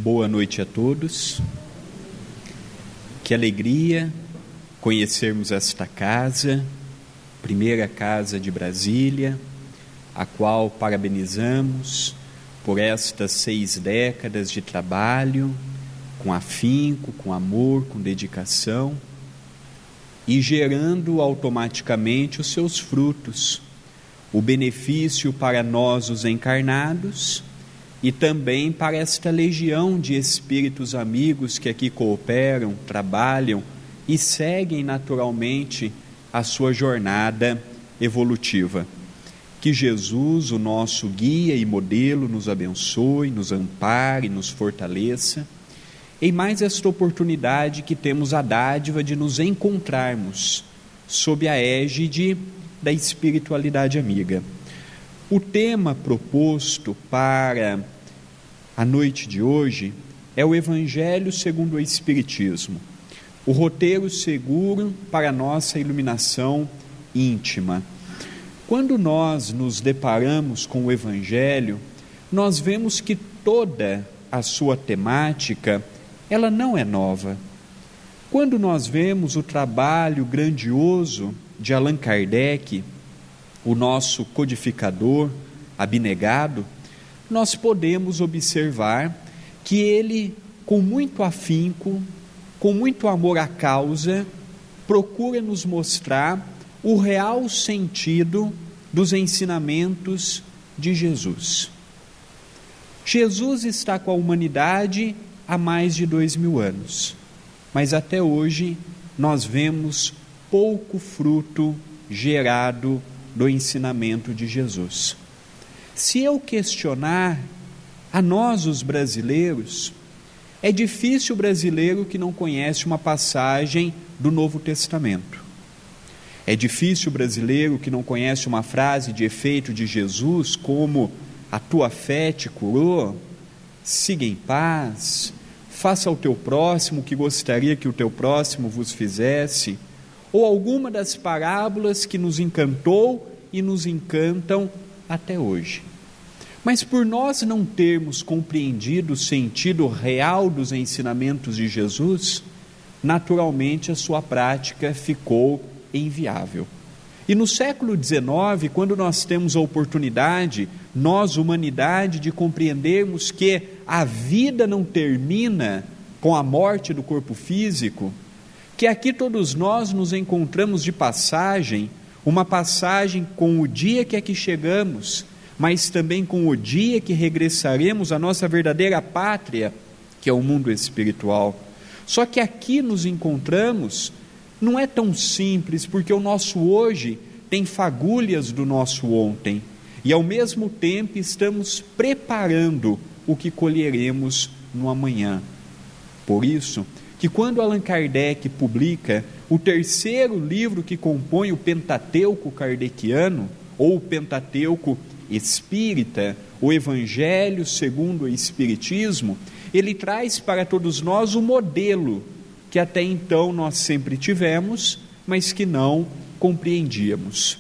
Boa noite a todos. Que alegria conhecermos esta casa, primeira casa de Brasília, a qual parabenizamos por estas 6 décadas de trabalho, com afinco, com amor, com dedicação, e gerando automaticamente os seus frutos, o benefício para nós os encarnados e também para esta legião de espíritos amigos que aqui cooperam, trabalham e seguem naturalmente a sua jornada evolutiva. Que Jesus, o nosso guia e modelo, nos abençoe, nos ampare, nos fortaleça, em mais esta oportunidade que temos a dádiva de nos encontrarmos sob a égide da espiritualidade amiga. O tema proposto para a noite de hoje é o Evangelho segundo o Espiritismo, o roteiro seguro para a nossa iluminação íntima. Quando nós nos deparamos com o Evangelho, nós vemos que toda a sua temática, ela não é nova. Quando nós vemos o trabalho grandioso de Allan Kardec, o nosso codificador abnegado, nós podemos observar que ele, com muito afinco, com muito amor à causa, procura nos mostrar o real sentido dos ensinamentos de Jesus. Jesus está com a humanidade há mais de 2000 anos, mas até hoje nós vemos pouco fruto gerado do ensinamento de Jesus. Se eu questionar a nós os brasileiros, é difícil o brasileiro que não conhece uma passagem do Novo Testamento. É difícil o brasileiro que não conhece uma frase de efeito de Jesus como: a tua fé te curou, siga em paz, faça ao teu próximo o que gostaria que o teu próximo vos fizesse, ou alguma das parábolas que nos encantou e nos encantam até hoje. Mas por nós não termos compreendido o sentido real dos ensinamentos de Jesus, naturalmente a sua prática ficou inviável. E no século XIX, quando nós temos a oportunidade, nós, humanidade, de compreendermos que a vida não termina com a morte do corpo físico, que aqui todos nós nos encontramos de passagem, uma passagem com o dia que aqui chegamos, mas também com o dia que regressaremos à nossa verdadeira pátria, que é o mundo espiritual. Só que aqui nos encontramos, não é tão simples, porque o nosso hoje tem fagulhas do nosso ontem, e ao mesmo tempo estamos preparando o que colheremos no amanhã. Por isso, que quando Allan Kardec publica o 3º livro que compõe o Pentateuco kardeciano, ou o Pentateuco espírita, o Evangelho segundo o Espiritismo, ele traz para todos nós o modelo que até então nós sempre tivemos, mas que não compreendíamos.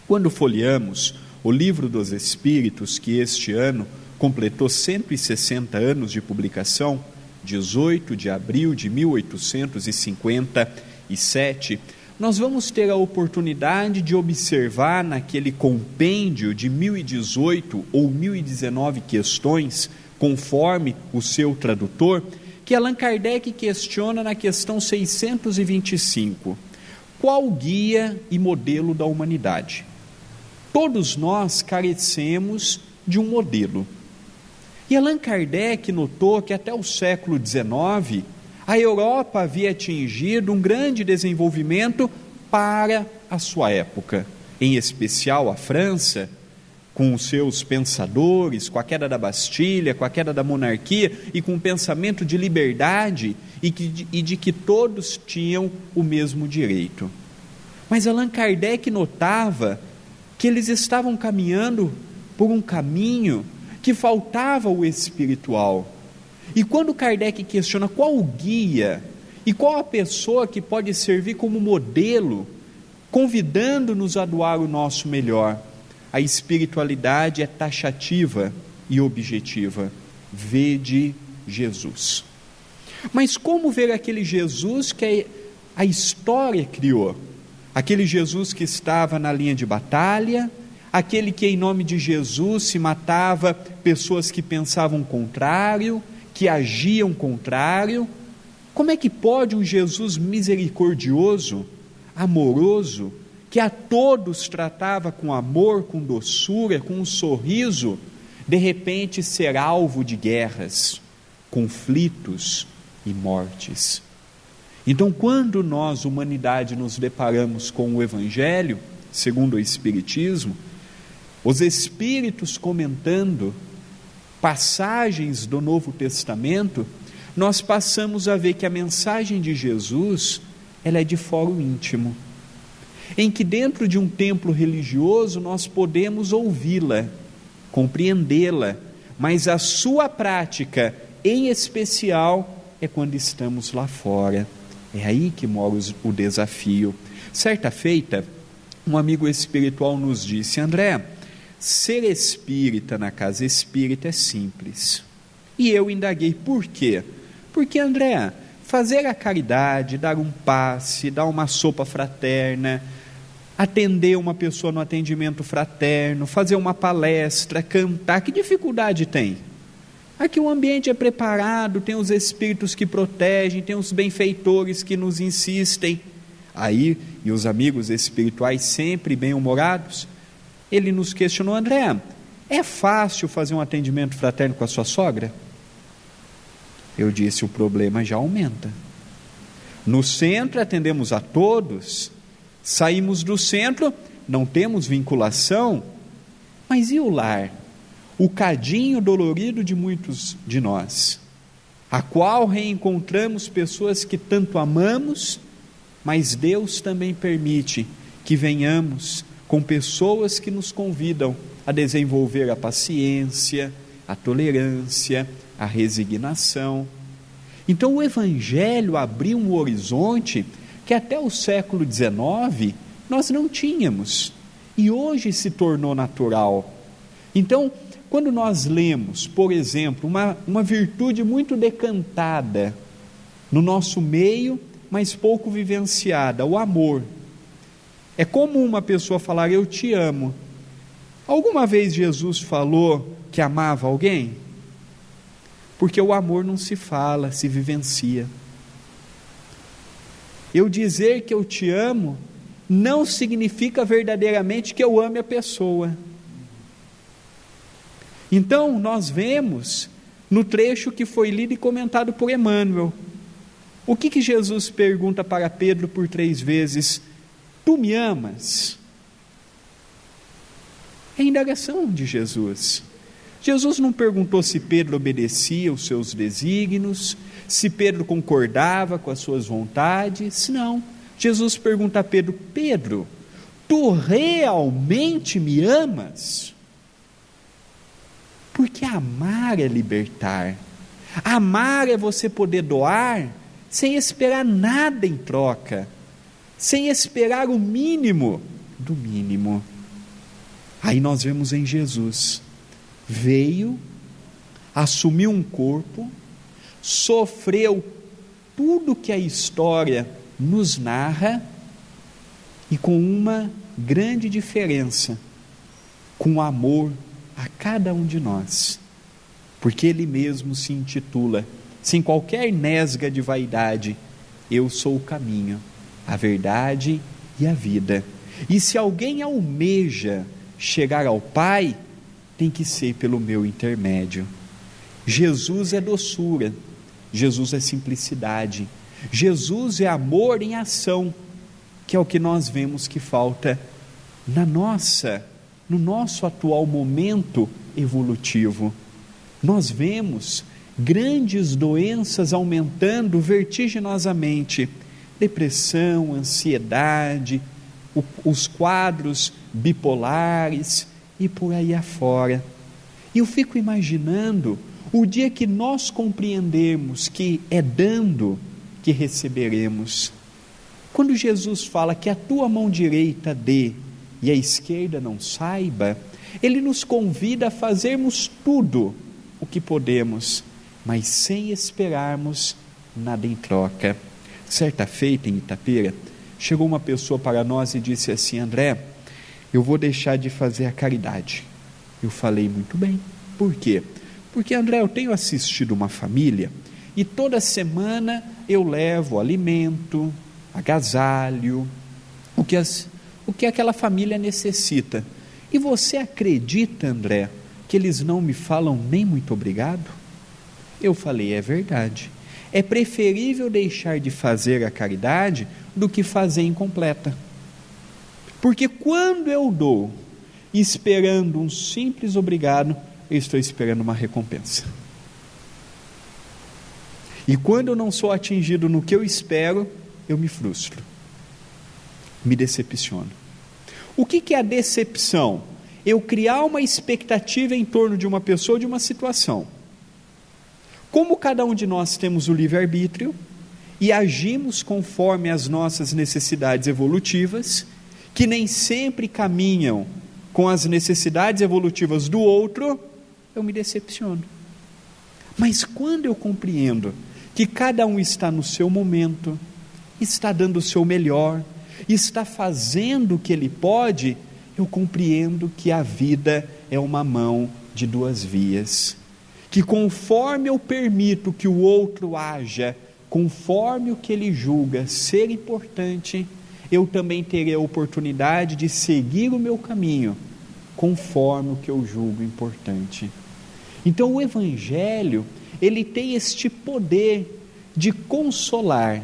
Quando folheamos o Livro dos Espíritos, que este ano completou 160 anos de publicação, 18 de abril de 1857, nós vamos ter a oportunidade de observar naquele compêndio de 1018 ou 1019 questões, conforme o seu tradutor, que Allan Kardec questiona na questão 625, qual o guia e modelo da humanidade? Todos nós carecemos de um modelo. E Allan Kardec notou que até o século XIX, a Europa havia atingido um grande desenvolvimento para a sua época, em especial a França, com os seus pensadores, com a queda da Bastilha, com a queda da monarquia e com o pensamento de liberdade e de que todos tinham o mesmo direito. Mas Allan Kardec notava que eles estavam caminhando por um caminho que faltava o espiritual. E quando Kardec questiona qual o guia e qual a pessoa que pode servir como modelo, convidando-nos a doar o nosso melhor, a espiritualidade é taxativa e objetiva. Vede Jesus. Mas como ver aquele Jesus que a história criou? Aquele Jesus que estava na linha de batalha, aquele que em nome de Jesus se matava pessoas que pensavam contrário, que agiam contrário. Como é que pode um Jesus misericordioso, amoroso, que a todos tratava com amor, com doçura, com um sorriso, de repente ser alvo de guerras, conflitos e mortes? Então, quando nós, humanidade, nos deparamos com o Evangelho, segundo o Espiritismo, os Espíritos comentando passagens do Novo Testamento, nós passamos a ver que a mensagem de Jesus, ela é de fórum íntimo, em que dentro de um templo religioso nós podemos ouvi-la, compreendê-la, mas a sua prática, em especial, é quando estamos lá fora. É aí que mora o desafio. Certa feita, um amigo espiritual nos disse: André, ser espírita na casa espírita é simples. E eu indaguei: por quê? Porque, André, fazer a caridade, dar um passe, dar uma sopa fraterna, atender uma pessoa no atendimento fraterno, fazer uma palestra, cantar, que dificuldade tem? Aqui o ambiente é preparado, tem os espíritos que protegem, tem os benfeitores que nos insistem. Aí, e os amigos espirituais sempre bem-humorados, ele nos questionou: André, é fácil fazer um atendimento fraterno com a sua sogra? Eu disse: o problema já aumenta. No centro atendemos a todos, saímos do centro, não temos vinculação, mas e o lar? O cadinho dolorido de muitos de nós, a qual reencontramos pessoas que tanto amamos, mas Deus também permite que venhamos com pessoas que nos convidam a desenvolver a paciência, a tolerância, a resignação. Então o Evangelho abriu um horizonte que até o século XIX nós não tínhamos, e hoje se tornou natural. Então, quando nós lemos, por exemplo, uma virtude muito decantada no nosso meio, mas pouco vivenciada, o amor. É comum uma pessoa falar: eu te amo. Alguma vez Jesus falou que amava alguém? Porque o amor não se fala, se vivencia. Eu dizer que eu te amo não significa verdadeiramente que eu ame a pessoa. Então nós vemos no trecho que foi lido e comentado por Emmanuel, o que Jesus pergunta para Pedro por 3 vezes: tu me amas? É a indagação de Jesus. Jesus não perguntou se Pedro obedecia os seus desígnios, se Pedro concordava com as suas vontades, não. Jesus pergunta a Pedro: Pedro, tu realmente me amas? Porque amar é libertar, amar é você poder doar sem esperar nada em troca, sem esperar o mínimo do mínimo. Aí nós vemos em Jesus, veio, assumiu um corpo, sofreu tudo que a história nos narra, e com uma grande diferença, com amor a cada um de nós, porque Ele mesmo se intitula, sem qualquer nesga de vaidade: eu sou o caminho, a verdade e a vida. E se alguém almeja chegar ao Pai, tem que ser pelo meu intermédio. Jesus é doçura, Jesus é simplicidade, Jesus é amor em ação, que é o que nós vemos que falta no nosso atual momento evolutivo. Nós vemos grandes doenças aumentando vertiginosamente, depressão, ansiedade, os quadros bipolares e por aí afora. E eu fico imaginando o dia que nós compreendermos que é dando que receberemos. Quando Jesus fala que a tua mão direita dê e a esquerda não saiba, Ele nos convida a fazermos tudo o que podemos, mas sem esperarmos nada em troca. Certa feita em Itapira, chegou uma pessoa para nós e disse assim: André, eu vou deixar de fazer a caridade. Eu falei: muito bem. Por quê? Porque, André, eu tenho assistido uma família e toda semana eu levo alimento, agasalho, o que aquela família necessita. E você acredita, André, que eles não me falam nem muito obrigado? Eu falei: é verdade. É preferível deixar de fazer a caridade do que fazer incompleta. Porque quando eu dou esperando um simples obrigado, eu estou esperando uma recompensa. E quando eu não sou atingido no que eu espero, eu me frustro, me decepciono. O que é a decepção? Eu criar uma expectativa em torno de uma pessoa ou de uma situação. Como cada um de nós temos o livre-arbítrio e agimos conforme as nossas necessidades evolutivas, que nem sempre caminham com as necessidades evolutivas do outro, eu me decepciono. Mas quando eu compreendo que cada um está no seu momento, está dando o seu melhor, está fazendo o que ele pode, eu compreendo que a vida é uma mão de duas vias, que conforme eu permito que o outro haja, conforme o que ele julga ser importante, eu também terei a oportunidade de seguir o meu caminho, conforme o que eu julgo importante. Então o Evangelho, ele tem este poder de consolar,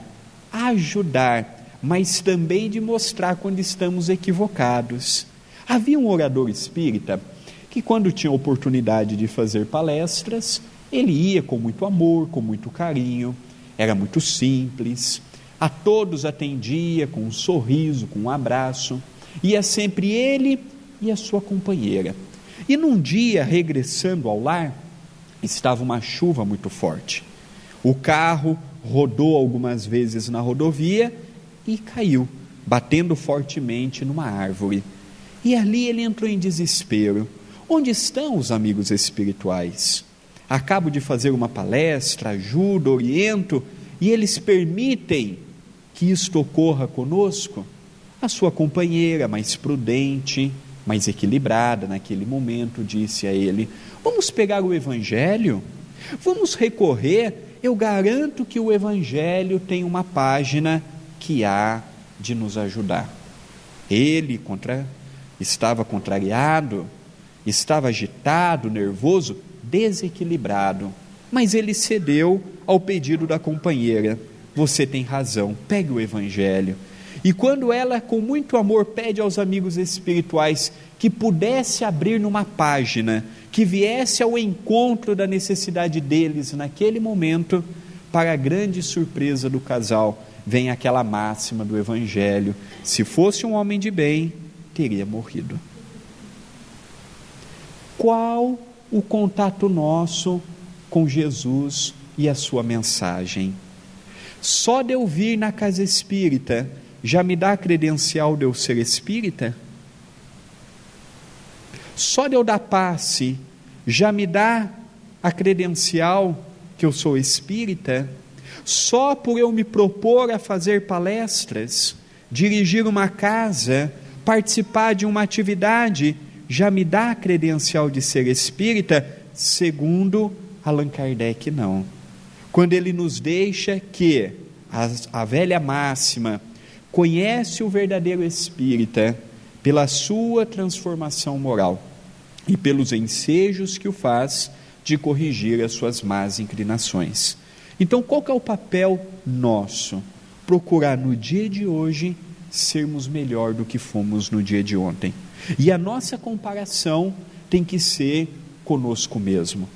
ajudar, mas também de mostrar quando estamos equivocados. Havia um orador espírita que, quando tinha oportunidade de fazer palestras, ele ia com muito amor, com muito carinho, era muito simples, a todos atendia com um sorriso, com um abraço, ia sempre ele e a sua companheira. E num dia, regressando ao lar, estava uma chuva muito forte. O carro rodou algumas vezes na rodovia e caiu, batendo fortemente numa árvore. E ali ele entrou em desespero. Onde estão os amigos espirituais? Acabo de fazer uma palestra, ajudo, oriento, e eles permitem que isto ocorra conosco? A sua companheira, mais prudente, mais equilibrada naquele momento, disse a ele: vamos pegar o Evangelho, vamos recorrer, eu garanto que o Evangelho tem uma página que há de nos ajudar. Ele estava contrariado, estava agitado, nervoso, desequilibrado, mas ele cedeu ao pedido da companheira: você tem razão, pegue o Evangelho. E quando ela, com muito amor, pede aos amigos espirituais que pudesse abrir numa página, que viesse ao encontro da necessidade deles naquele momento, para a grande surpresa do casal, vem aquela máxima do Evangelho: se fosse um homem de bem, teria morrido. Qual o contato nosso com Jesus e a sua mensagem? Só de eu vir na casa espírita já me dá a credencial de eu ser espírita? Só de eu dar passe já me dá a credencial que eu sou espírita? Só por eu me propor a fazer palestras, dirigir uma casa, participar de uma atividade, já me dá a credencial de ser espírita? Segundo Allan Kardec, não. Quando ele nos deixa que a velha máxima: conhece o verdadeiro espírita pela sua transformação moral e pelos ensejos que o faz de corrigir as suas más inclinações. Então, qual que é o papel nosso? Procurar no dia de hoje sermos melhor do que fomos no dia de ontem. E a nossa comparação tem que ser conosco mesmo.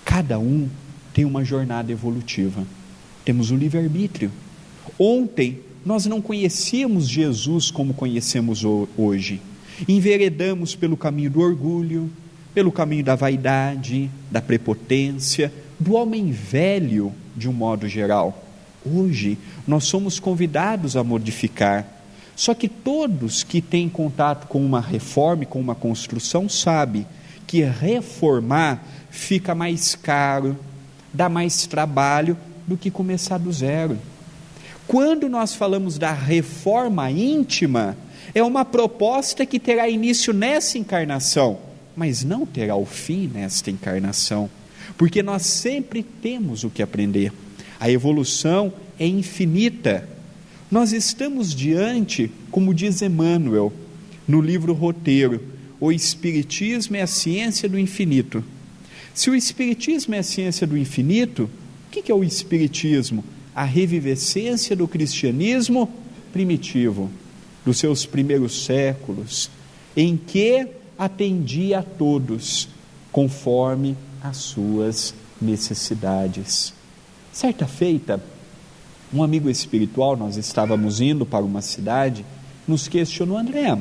Cada um tem uma jornada evolutiva. Temos o livre-arbítrio. Ontem nós não conhecíamos Jesus como conhecemos hoje. Enveredamos pelo caminho do orgulho, pelo caminho da vaidade, da prepotência, do homem velho de um modo geral. Hoje nós somos convidados a modificar. Só que todos que têm contato com uma reforma, com uma construção, sabem que reformar fica mais caro, dá mais trabalho do que começar do zero. Quando nós falamos da reforma íntima, é uma proposta que terá início nessa encarnação, mas não terá o fim nesta encarnação, porque nós sempre temos o que aprender. A evolução é infinita. Nós estamos diante, como diz Emmanuel, no livro Roteiro, o Espiritismo é a ciência do infinito. Se o Espiritismo é a ciência do infinito, o que é o Espiritismo? A revivescência do cristianismo primitivo, dos seus primeiros séculos, em que atendia a todos, conforme as suas necessidades. Certa feita, um amigo espiritual, nós estávamos indo para uma cidade, nos questionou: André,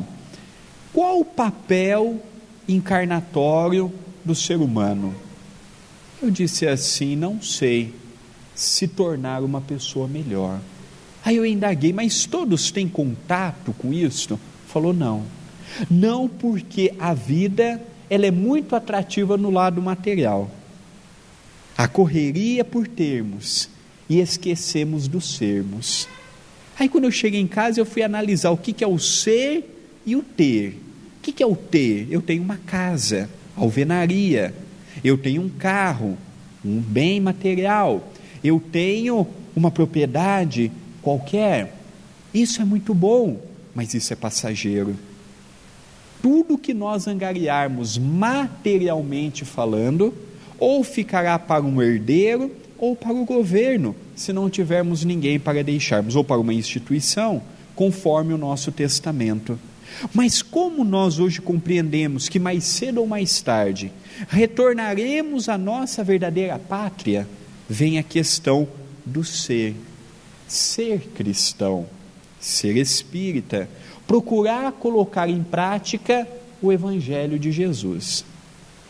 qual o papel encarnatório do ser humano? Eu disse assim: não sei, se tornar uma pessoa melhor. Aí eu indaguei: mas todos têm contato com isso? Falou: não, porque a vida ela é muito atrativa no lado material, a correria por termos, e esquecemos dos sermos. Aí quando eu cheguei em casa, eu fui analisar o que é o ser e o ter. O que é o ter? Eu tenho uma casa, alvenaria, eu tenho um carro, um bem material, eu tenho uma propriedade qualquer. Isso é muito bom, mas isso é passageiro. Tudo que nós angariarmos materialmente falando, ou ficará para um herdeiro, ou para o governo, se não tivermos ninguém para deixarmos, ou para uma instituição, conforme o nosso testamento. Mas como nós hoje compreendemos que mais cedo ou mais tarde retornaremos à nossa verdadeira pátria, vem a questão do ser cristão, ser espírita, procurar colocar em prática o Evangelho de Jesus.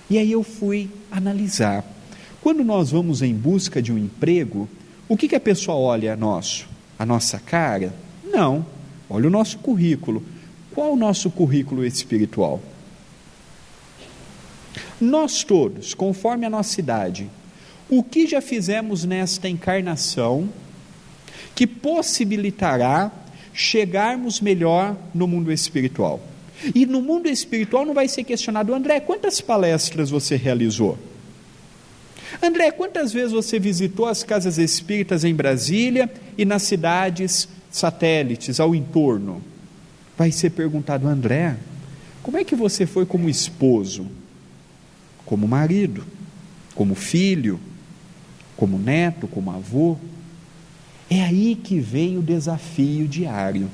E aí eu fui analisar. Quando nós vamos em busca de um emprego, o que a pessoa olha a nossa cara? Não, olha o nosso currículo. Qual o nosso currículo espiritual? Nós todos, conforme a nossa idade, o que já fizemos nesta encarnação que possibilitará chegarmos melhor no mundo espiritual? E no mundo espiritual não vai ser questionado: André, quantas palestras você realizou? André, quantas vezes você visitou as casas espíritas em Brasília e nas cidades satélites ao entorno? Vai ser perguntado: André, como é que você foi como esposo, como marido, como filho, como neto, como avô? É aí que vem o desafio diário,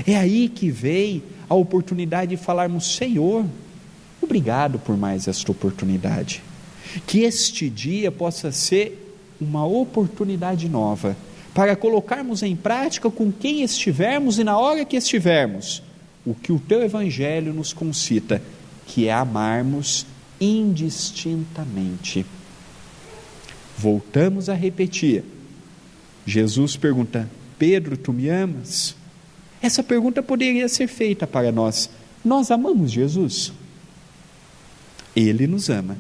é aí que vem a oportunidade de falarmos: Senhor, obrigado por mais esta oportunidade, que este dia possa ser uma oportunidade nova, para colocarmos em prática com quem estivermos e na hora que estivermos, o que o Teu Evangelho nos concita, que é amarmos indistintamente. Voltamos a repetir, Jesus pergunta: Pedro, tu me amas? Essa pergunta poderia ser feita para nós. Nós amamos Jesus? Ele nos ama,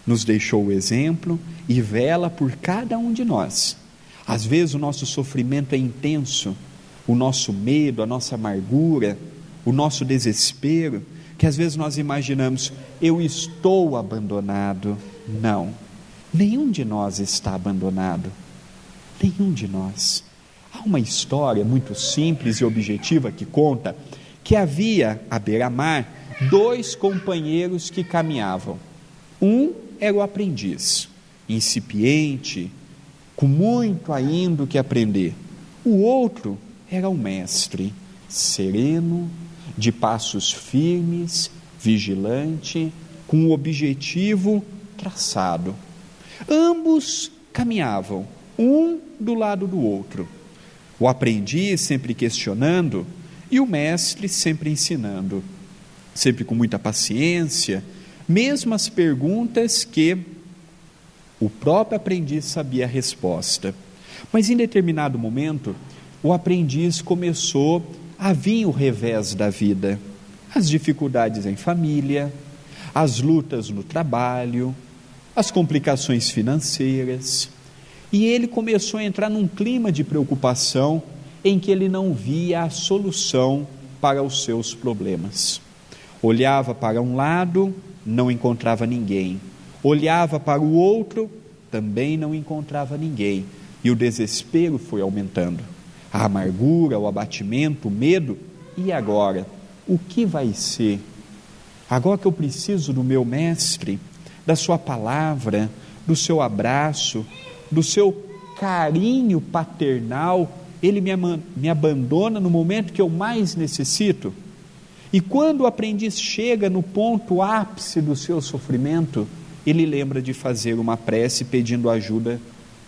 nos deixou o exemplo e vela por cada um de nós. Às vezes o nosso sofrimento é intenso, o nosso medo, a nossa amargura, o nosso desespero, que às vezes nós imaginamos: eu estou abandonado. Não, nenhum de nós está abandonado, nenhum de nós. Há uma história muito simples e objetiva que conta que havia à beira-mar 2 companheiros que caminhavam. Um era o aprendiz, incipiente, com muito ainda que aprender. O outro era o mestre, sereno, de passos firmes, vigilante, com o objetivo traçado. Ambos caminhavam, um do lado do outro. O aprendiz sempre questionando e o mestre sempre ensinando, sempre com muita paciência, mesmo as perguntas que o próprio aprendiz sabia a resposta. Mas em determinado momento, o aprendiz começou a vir o revés da vida, as dificuldades em família, as lutas no trabalho, as complicações financeiras, e ele começou a entrar num clima de preocupação em que ele não via a solução para os seus problemas. Olhava para um lado, não encontrava ninguém. Olhava para o outro, também não encontrava ninguém. E o desespero foi aumentando. A amargura, o abatimento, o medo. E agora? O que vai ser? Agora que eu preciso do meu mestre, da sua palavra, do seu abraço, do seu carinho paternal, ele me abandona no momento que eu mais necessito. E quando o aprendiz chega no ponto ápice do seu sofrimento, ele lembra de fazer uma prece pedindo ajuda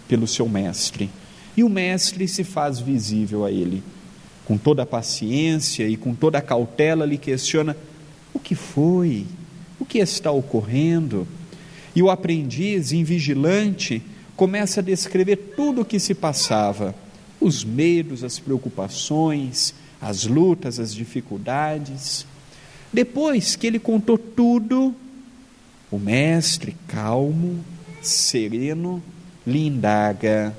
pelo seu mestre. E o mestre se faz visível a ele. Com toda a paciência e com toda a cautela, lhe questiona: o que foi? O que está ocorrendo? E o aprendiz, invigilante, começa a descrever tudo o que se passava: os medos, as preocupações, as lutas, as dificuldades. Depois que ele contou tudo, o mestre, calmo, sereno, lhe indaga: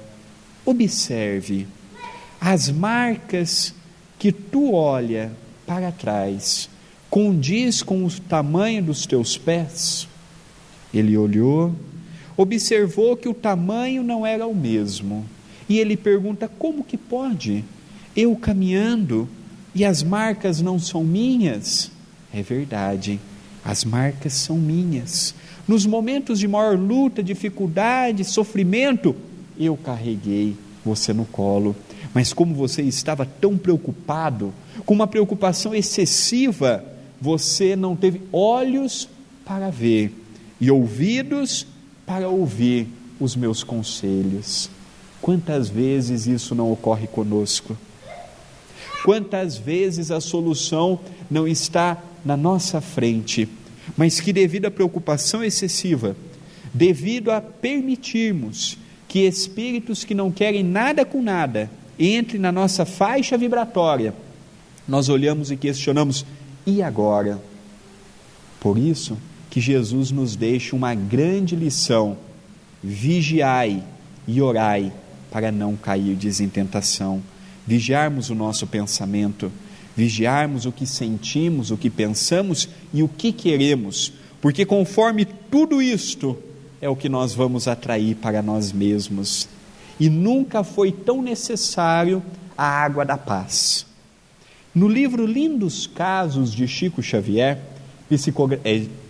observe, as marcas que tu olha para trás, condiz com o tamanho dos teus pés? Ele olhou, observou que o tamanho não era o mesmo, e ele pergunta: como que pode? Eu caminhando e as marcas não são minhas? É verdade, as marcas são minhas. Nos momentos de maior luta, dificuldade, sofrimento, eu carreguei você no colo, mas como você estava tão preocupado, com uma preocupação excessiva, você não teve olhos para ver e ouvidos para ouvir os meus conselhos. Quantas vezes isso não ocorre conosco? Quantas vezes a solução não está na nossa frente, mas que devido à preocupação excessiva, devido a permitirmos que espíritos que não querem nada com nada entrem na nossa faixa vibratória, nós olhamos e questionamos: e agora? Por isso que Jesus nos deixa uma grande lição: vigiai e orai para não cairdes em tentação. Vigiarmos o nosso pensamento, vigiarmos o que sentimos, o que pensamos e o que queremos, porque conforme tudo isto é o que nós vamos atrair para nós mesmos. E nunca foi tão necessário a água da paz. No livro Lindos Casos de Chico Xavier,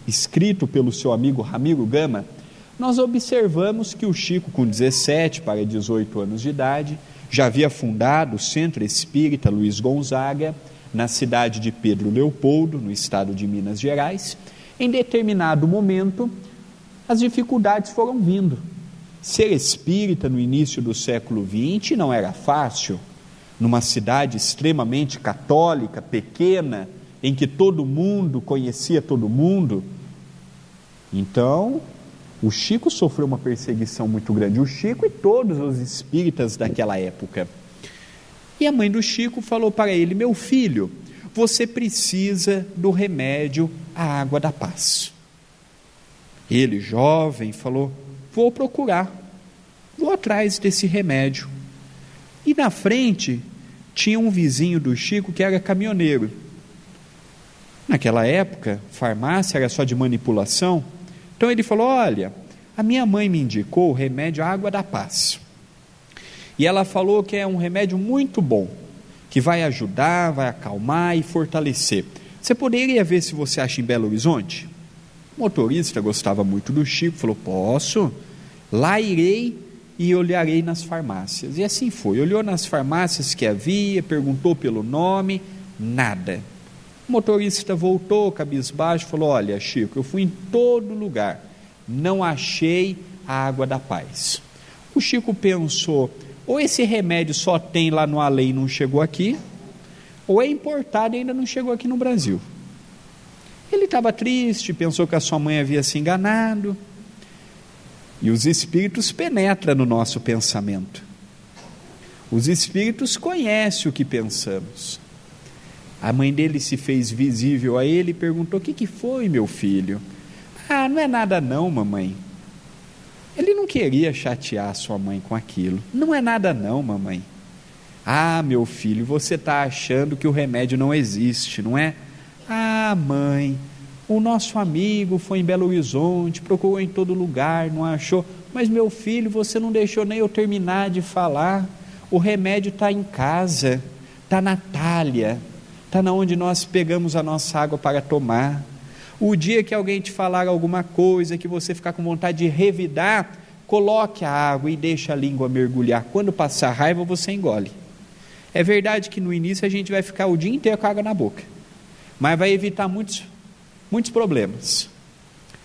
escrito pelo seu amigo Ramiro Gama, nós observamos que o Chico, com 17 para 18 anos de idade, já havia fundado o Centro Espírita Luiz Gonzaga, na cidade de Pedro Leopoldo, no estado de Minas Gerais. Em determinado momento, as dificuldades foram vindo. Ser espírita no início do século XX não era fácil, numa cidade extremamente católica, pequena, em que todo mundo conhecia todo mundo. Então, o Chico sofreu uma perseguição muito grande, o Chico e todos os espíritas daquela época. E a mãe do Chico falou para ele: meu filho, você precisa do remédio, a água da paz. Ele, jovem, falou: vou procurar, vou atrás desse remédio. E na frente tinha um vizinho do Chico que era caminhoneiro. Naquela época, farmácia era só de manipulação. Então ele falou: olha, a minha mãe me indicou o remédio Água da Paz. E ela falou que é um remédio muito bom, que vai ajudar, vai acalmar e fortalecer. Você poderia ver se você acha em Belo Horizonte? O motorista gostava muito do Chico, falou: posso, lá irei e olharei nas farmácias. E assim foi, olhou nas farmácias que havia, perguntou pelo nome, nada. O motorista voltou cabisbaixo e falou: olha, Chico, eu fui em todo lugar, não achei a água da paz. O Chico pensou: ou esse remédio só tem lá no além e não chegou aqui, ou é importado e ainda não chegou aqui no Brasil. Ele estava triste, pensou que a sua mãe havia se enganado. E os espíritos penetram no nosso pensamento. Os espíritos conhecem o que pensamos. A mãe dele se fez visível a ele e perguntou: o que foi, meu filho? Ah, não é nada não, mamãe. Ele não queria chatear sua mãe com aquilo. Não é nada não, mamãe. Ah, meu filho, você está achando que o remédio não existe, não é? Ah, mãe, o nosso amigo foi em Belo Horizonte, procurou em todo lugar, não achou. Mas, meu filho, você não deixou nem eu terminar de falar. O remédio está em casa, está na talha, está na onde nós pegamos a nossa água para tomar. O dia que alguém te falar alguma coisa, que você ficar com vontade de revidar, coloque a água e deixe a língua mergulhar. Quando passar raiva, você engole. É verdade que no início a gente vai ficar o dia inteiro com a água na boca, mas vai evitar muitos problemas.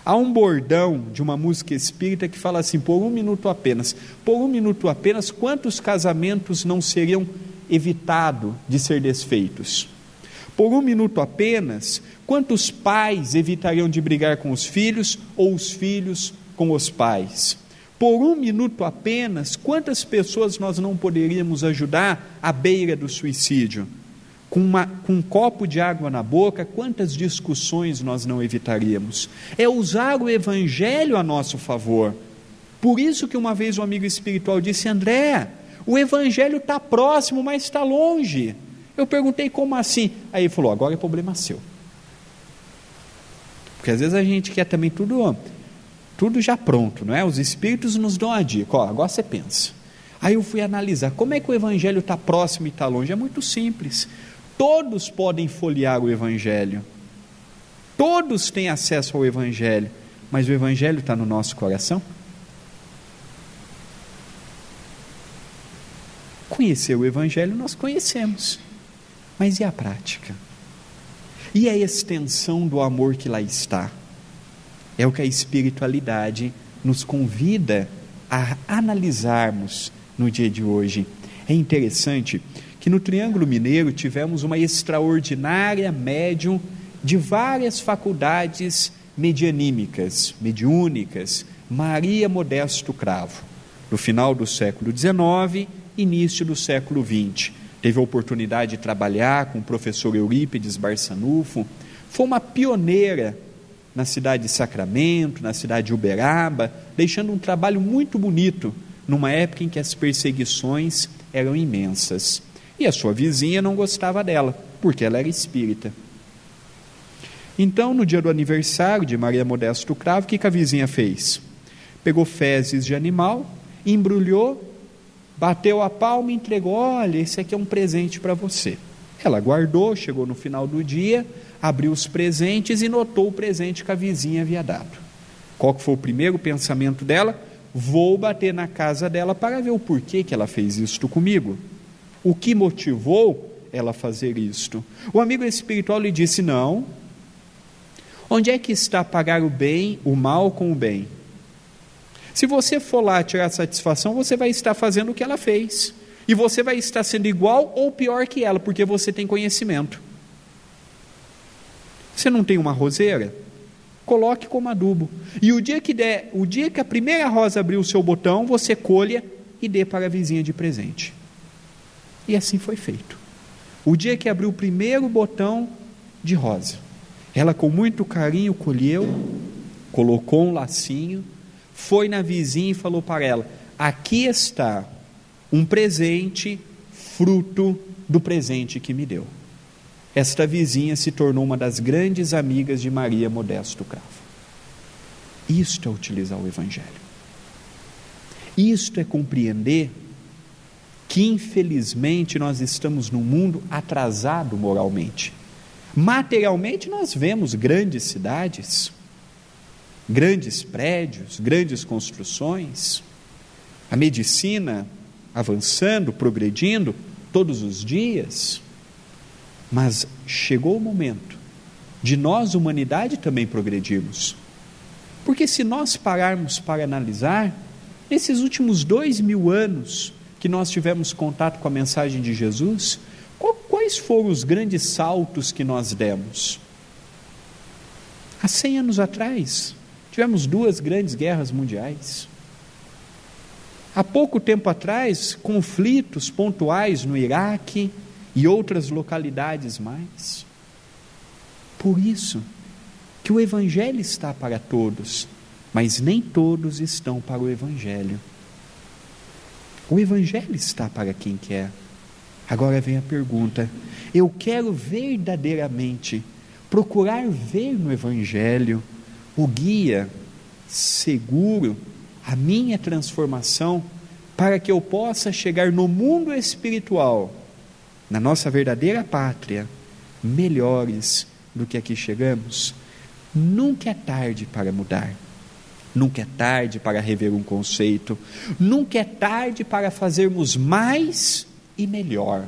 Há um bordão de uma música espírita que fala assim: por 1 minuto apenas. Por 1 minuto apenas, quantos casamentos não seriam evitados de ser desfeitos? Por 1 minuto apenas, quantos pais evitariam de brigar com os filhos, ou os filhos com os pais? Por 1 minuto apenas, quantas pessoas nós não poderíamos ajudar à beira do suicídio? Com um copo de água na boca, quantas discussões nós não evitaríamos? É usar o Evangelho a nosso favor. Por isso que uma vez um amigo espiritual disse: André, o Evangelho está próximo, mas está longe. Eu perguntei: como assim? Aí ele falou: agora é problema seu. Porque às vezes a gente quer também tudo já pronto, não é? Os Espíritos nos dão a dica: ó, agora você pensa. Aí eu fui analisar, como é que o Evangelho está próximo e está longe? É muito simples. Todos podem folhear o Evangelho, todos têm acesso ao Evangelho, mas o Evangelho está no nosso coração? Conhecer o Evangelho nós conhecemos, mas e a prática? E a extensão do amor que lá está? É o que a espiritualidade nos convida a analisarmos no dia de hoje. É interessante que no Triângulo Mineiro tivemos uma extraordinária médium de várias faculdades mediúnicas, Maria Modesto Cravo, no final do século XIX, início do século XX. Teve a oportunidade de trabalhar com o professor Eurípides Barçanufo, foi uma pioneira na cidade de Sacramento, na cidade de Uberaba, deixando um trabalho muito bonito, numa época em que as perseguições eram imensas. E a sua vizinha não gostava dela, porque ela era espírita. Então, no dia do aniversário de Maria Modesto Cravo, o que a vizinha fez? Pegou fezes de animal, embrulhou, bateu a palma e entregou: olha, esse aqui é um presente para você. Ela guardou, chegou no final do dia, abriu os presentes e notou o presente que a vizinha havia dado. Qual que foi o primeiro pensamento dela? Vou bater na casa dela para ver o porquê que ela fez isto comigo. O que motivou ela a fazer isto? O amigo espiritual lhe disse: não. Onde é que está pagar o bem, o mal com o bem? Se você for lá tirar satisfação, você vai estar fazendo o que ela fez. E você vai estar sendo igual ou pior que ela, porque você tem conhecimento. Você não tem uma roseira? Coloque como adubo. E o dia que a primeira rosa abrir o seu botão, você colha e dê para a vizinha de presente. E assim foi feito. O dia que abriu o primeiro botão de rosa, ela com muito carinho colheu, colocou um lacinho, foi na vizinha e falou para ela: aqui está um presente, fruto do presente que me deu. Esta vizinha se tornou uma das grandes amigas de Maria Modesto Cravo. Isto é utilizar o Evangelho. Isto é compreender que, infelizmente, nós estamos num mundo atrasado moralmente. Materialmente, nós vemos grandes cidades, grandes prédios, grandes construções, a medicina avançando, progredindo todos os dias, mas chegou o momento de nós, humanidade, também progredirmos, porque se nós pararmos para analisar, nesses últimos 2000 anos que nós tivemos contato com a mensagem de Jesus, quais foram os grandes saltos que nós demos? Há 100 anos atrás, tivemos 2 grandes guerras mundiais. Há pouco tempo atrás, conflitos pontuais no Iraque e outras localidades mais. Por isso, que o Evangelho está para todos, mas nem todos estão para o Evangelho. O Evangelho está para quem quer. Agora vem a pergunta: eu quero verdadeiramente procurar ver no Evangelho o guia seguro à minha transformação, para que eu possa chegar no mundo espiritual, na nossa verdadeira pátria, melhores do que aqui chegamos? Nunca é tarde para mudar, nunca é tarde para rever um conceito, nunca é tarde para fazermos mais e melhor,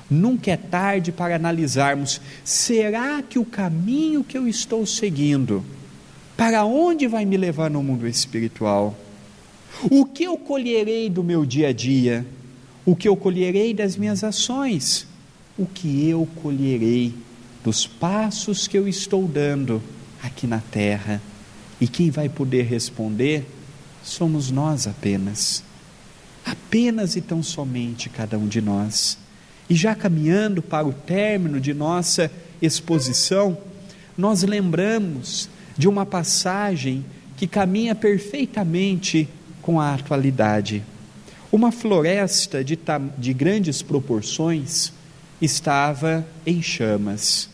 nunca é tarde para analisarmos: será que o caminho que eu estou seguindo, para onde vai me levar no mundo espiritual? O que eu colherei do meu dia a dia? O que eu colherei das minhas ações? O que eu colherei dos passos que eu estou dando aqui na terra? E quem vai poder responder somos nós apenas e tão somente cada um de nós. E já caminhando para o término de nossa exposição, nós lembramos de uma passagem que caminha perfeitamente com a atualidade. Uma floresta de grandes proporções estava em chamas.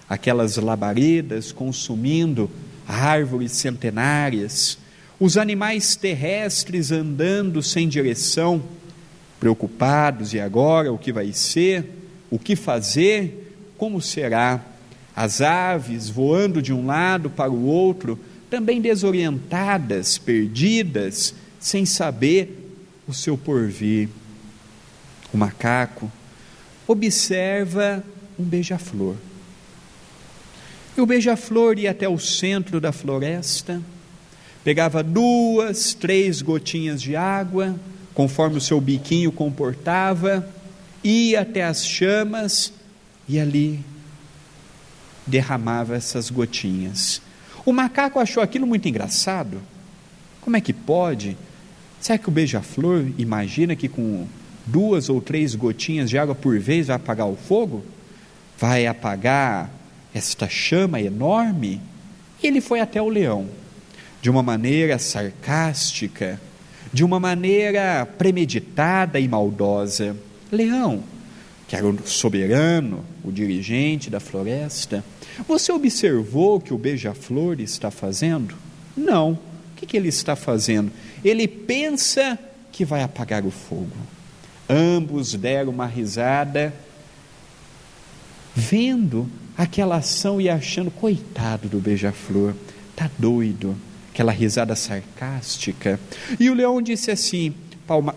Aquelas labaredas consumindo árvores centenárias, os animais terrestres andando sem direção, preocupados: e agora o que vai ser? O que fazer? Como será? As aves voando de um lado para o outro, também desorientadas, perdidas, sem saber o seu porvir. O macaco observa um beija-flor. E o beija-flor ia até o centro da floresta, pegava 2, 3 gotinhas de água, conforme o seu biquinho comportava, ia até as chamas e ali derramava essas gotinhas. O macaco achou aquilo muito engraçado. Como é que pode? Será que o beija-flor imagina que com 2 ou 3 gotinhas de água por vez vai apagar o fogo? Vai apagar esta chama enorme? E ele foi até o leão, de uma maneira sarcástica, de uma maneira premeditada e maldosa. Leão, que era o soberano, o dirigente da floresta, você observou o que o beija-flor está fazendo? Não. O que ele está fazendo? Ele pensa que vai apagar o fogo. Ambos deram uma risada, vendo aquela ação e achando: coitado do beija-flor, está doido. Aquela risada sarcástica. E o leão disse assim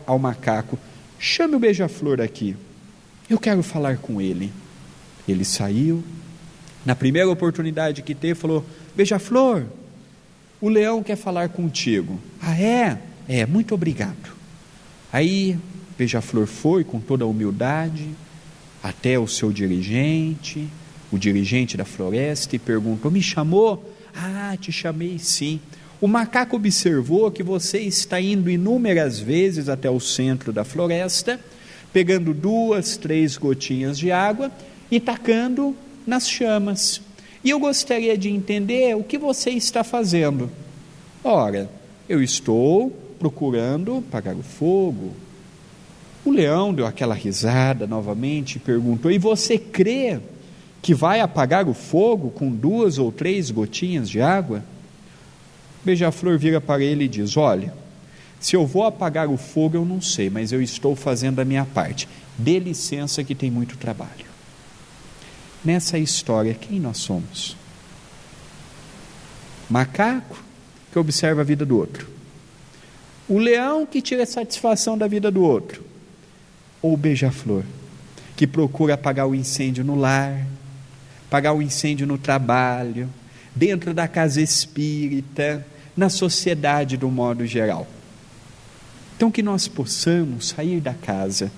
ao macaco: chame o beija-flor aqui, eu quero falar com ele. Ele saiu, na primeira oportunidade que teve, falou: beija-flor, o leão quer falar contigo. Ah, é? É, muito obrigado. Aí beija-flor foi com toda a humildade até o seu dirigente, o dirigente da floresta, e perguntou: me chamou? Ah, te chamei sim. O macaco observou que você está indo inúmeras vezes até o centro da floresta, pegando 2, 3 gotinhas de água e tacando nas chamas. E eu gostaria de entender o que você está fazendo. Ora, eu estou procurando apagar o fogo. O leão deu aquela risada novamente e perguntou: e você crê que vai apagar o fogo com 2 ou 3 gotinhas de água? Beija-flor vira para ele e diz: olha, se eu vou apagar o fogo eu não sei, mas eu estou fazendo a minha parte. Dê licença que tem muito trabalho. Nessa história, quem nós somos? Macaco que observa a vida do outro, o leão que tira satisfação da vida do outro, ou o beija-flor que procura apagar o incêndio no lar, apagar o incêndio no trabalho, dentro da casa espírita, na sociedade do modo geral. Então que nós possamos sair da casa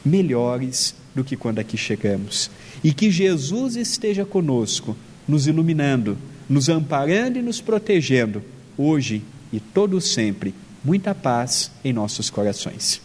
melhores do que quando aqui chegamos, e que Jesus esteja conosco, nos iluminando, nos amparando e nos protegendo, hoje e todo sempre. Muita paz em nossos corações.